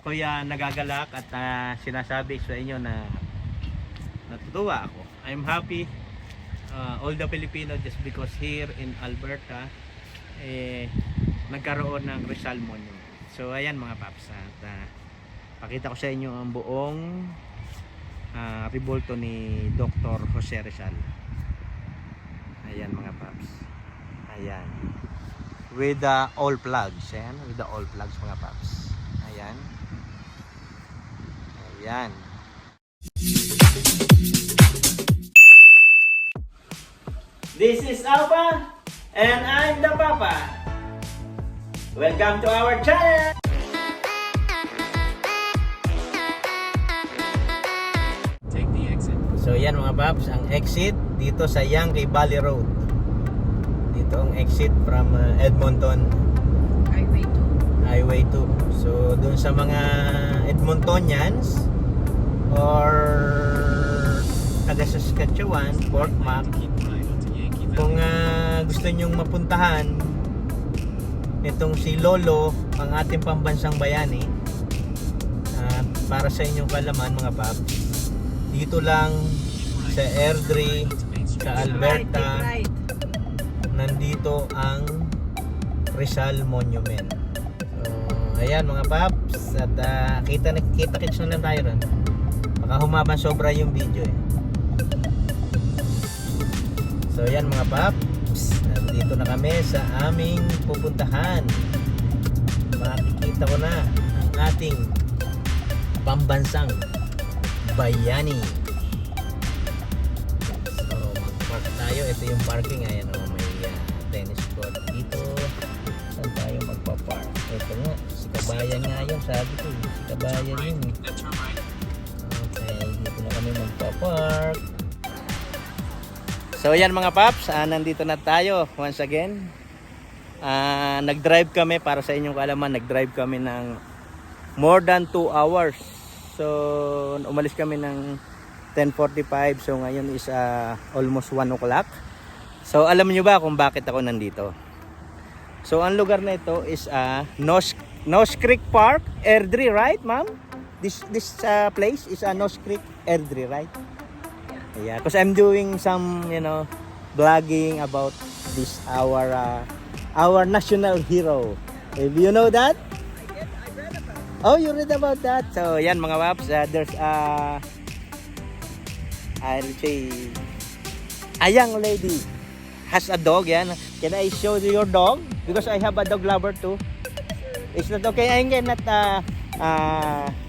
Kuya nagagalak at sinasabi sa inyo na natutuwa ako. I'm happy all the Filipino just because here in Alberta nagkaroon ng Rizal Monument. So ayan mga paps, at pakita ko sa inyo ang buong revolto ni Dr. Jose Rizal. Ayan mga paps. Ayan. With the all plugs, ayan, with the all plugs mga paps. Ayan. Ayan. This is Alpha and I'm the Papa. Welcome to our channel. Take the exit. So yan mga paps, ang exit dito sa Yankee Valley Road. Dito ang exit from Edmonton Highway 2. So dun sa mga Edmontonians or taga Saskatchewan, Fort Mac, kung gusto nyong mapuntahan itong si Lolo, ang ating pambansang bayani, para sa inyong kalaman mga paps, dito lang sa Airdrie, sa Alberta, nandito ang Rizal Monument. So ayan mga paps, at kita-kits na lang tayo ron. Baka humaban sobra yung video eh. So yan mga paps, nandito na kami sa aming pupuntahan. Makikita ko na ang ating pambansang bayani. So mag-park tayo. Ito yung parking. Ayan o, may tennis court dito. Saan tayo magpa-park? Ito nga, si Kabayan nga yun. Sabi ko, si Kabayan yun. Okay, dito na kami magpa-park. So yan mga paps, nandito na tayo once again. Nag-drive kami, para sa inyong kaalaman, nag-drive kami ng more than 2 hours. So umalis kami ng 10:45, so ngayon is almost 1 o'clock. So alam niyo ba kung bakit ako nandito? So ang lugar na ito is Nose Creek Park, Airdrie, right ma'am? This place is Nose Creek, Airdrie, right? Yeah, because I'm doing some, vlogging about this our national hero. If you know that? I read about it. Oh, you read about that? So, yan mga paps, there's I'll say a young lady has a dog. Yan. Can I show you your dog? Because I have a dog lover too. Is that okay? I cannot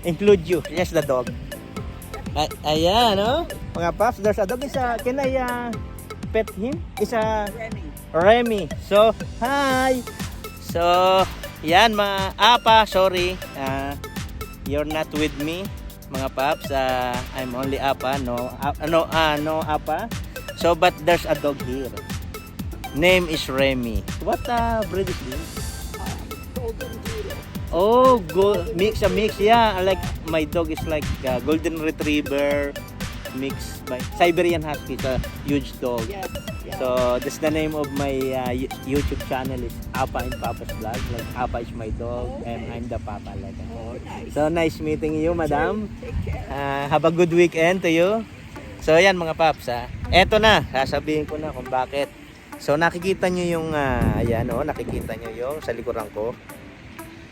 include you. Yes, the dog. Ayan, no? Mga paps, there's a dog. Can I pet him? Remy. So, hi. So, yan mga apa, sorry. You're not with me, mga paps. I'm only apa, no apa. So, but there's a dog here. Name is Remy. What breed is this? Golden Doodle. Oh, mix. Yeah, like my dog is like golden retriever mixed by Siberian Husky. It's a huge dog. Yes. Yeah. So that's the name of my YouTube channel is Apa and Papa's Vlog. Like Apa is my dog, and I'm the Papa. Like that. Oh, nice. So nice meeting you, madam. Take care. Have a good weekend to you. So yan mga paps. Eto na, sasabihin ko na kung bakit. So nakikita nyo yung nakikita nyo yung sa likuran ko.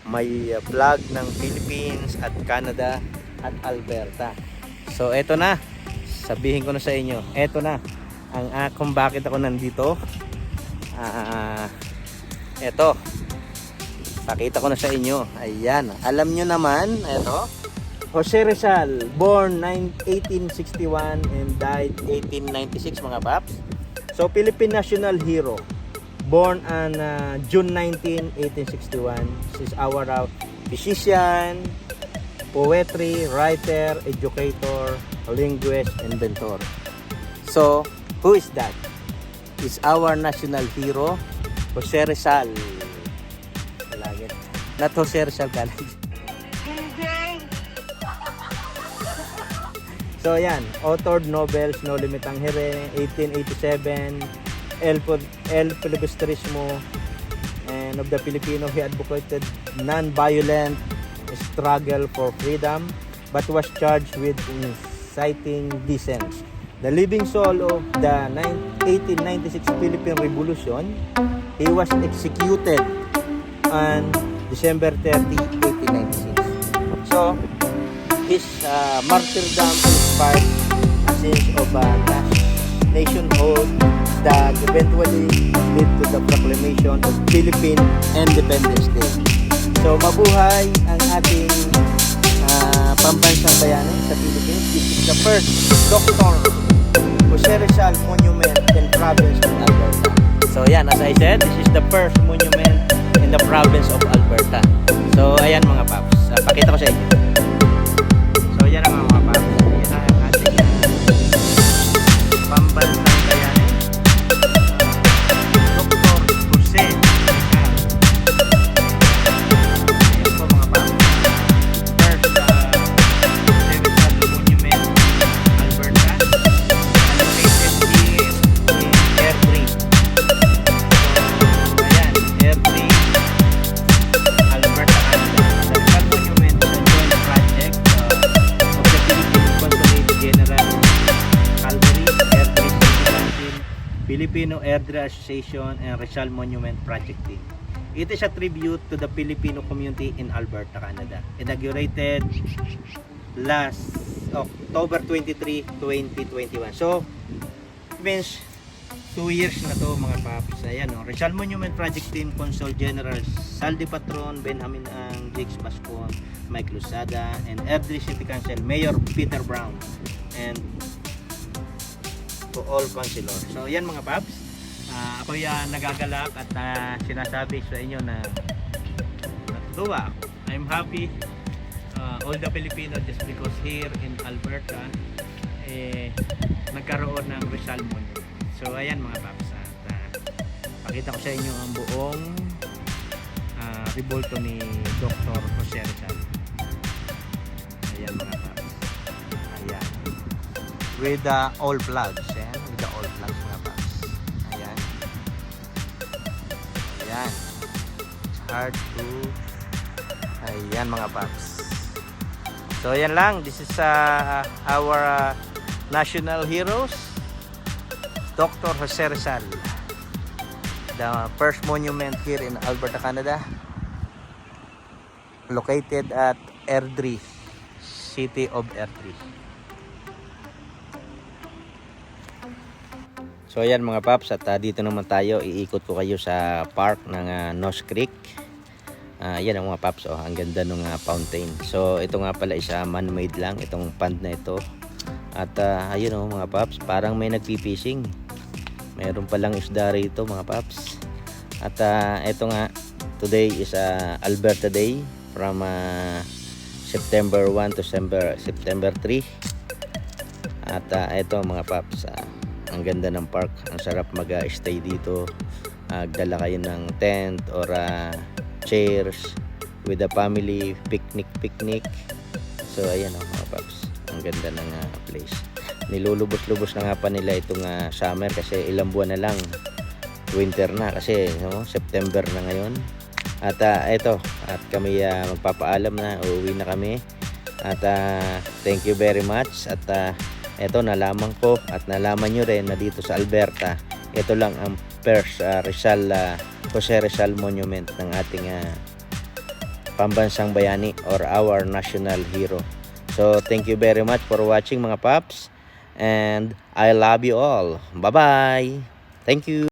May flag ng Philippines at Canada at Alberta. So eto na, sabihin ko na sa inyo, eto na ang kung bakit ako nandito. Eto, pakita ko na sa inyo. Ayan, alam nyo naman, eto, Jose Rizal, born 1861 and died 1896 mga paps. So Philippine national hero, born on June 19, 1861. This is our physician, poetry, writer, educator, linguist, inventor. So, who is that? It's our national hero, Jose Rizal. Not Jose Rizal College. So, yan. Authored novels, No Limit ang Here, 1887, El Filibustrismo, and of the Filipino, he advocated non-violent struggle for freedom but was charged with inciting dissent. The living soul of the 1896 Philippine Revolution, he was executed on December 30, 1896. So, his martyrdom inspired a sense of nationhood that eventually led to the proclamation of Philippine Independence Day. So, mabuhay ang ating pambansang bayani sa Philippines. This is the first Dr. Jose Rizal Monument in province of Alberta. So, yan, as I said, this is the first monument in the province of Alberta. So, ayan mga paps. Pakita ko sa inyo. So, yan ang mga paps. Yan ang ating pambansang bayani. Dr. Jose Rizal. Ayan po mga paps. First Jose Rizal Monument, Alberta. Located here in Airdrie. So, ayan, Airdrie, Alberta, Canada. The Rizal Monument is a joint project of the Philippine Consulate General, Calgary, Airdrie City Council, Filipino Airdrie Association, and Rizal Monument Project Team. It is a tribute to the Filipino community in Alberta, Canada. Inaugurated last October 23, 2021. So, means 2 years na to mga paps. Ayan o, Rizal Monument Project Team, Consul General Saldi Patron, Benjamin Ang, Jakes Mascon, Mike Lusada, and Airdrie City Council Mayor Peter Brown, and to all councilors. So yan mga paps, ako yan nagagalak at sinasabi sa inyo na natutuwa ako. I'm happy, all the Filipinos, just because here in Alberta nagkaroon ng Rizal Monument. So ayan mga paps, at pakita ko sa inyo ang buong revolto ni Dr. Jose Rizal. Ayan mga paps, ayan, with all flags, ayan, with the all flags mga paps. Ayan, ayan, it's hard to, ayan mga paps. So ayan lang, this is our national heroes, Dr. Jose Rizal, the first monument here in Alberta, Canada, located at Airdrie, city of Airdrie. So ayan mga paps, at dito naman tayo, iikot ko kayo sa park ng Nose Creek. Yan ang mga paps, oh, ang ganda ng fountain. So ito nga pala isa man-made lang, itong pond na ito. At ayun oh mga paps, parang may nagpipishing. Mayroon palang isda rito mga paps. At ito nga, today is Alberta Day from September 1 to September 3. At ito mga paps, ang ganda ng park. Ang sarap mag-stay dito. Dala kayo ng tent or chairs with the family, picnic. So ayan oh mga paps, ang ganda ng place. Nilulubos-lubos na nga pa nila itong summer kasi ilang buwan na lang winter na kasi September na ngayon. At ito, at kami magpapaalam na, uuwi na kami. At thank you very much. At ito, nalaman ko at nalaman nyo rin na dito sa Alberta, ito lang ang first Jose Rizal Monument ng ating pambansang bayani or our national hero. So thank you very much for watching mga paps, and I love you all. Bye bye. Thank you.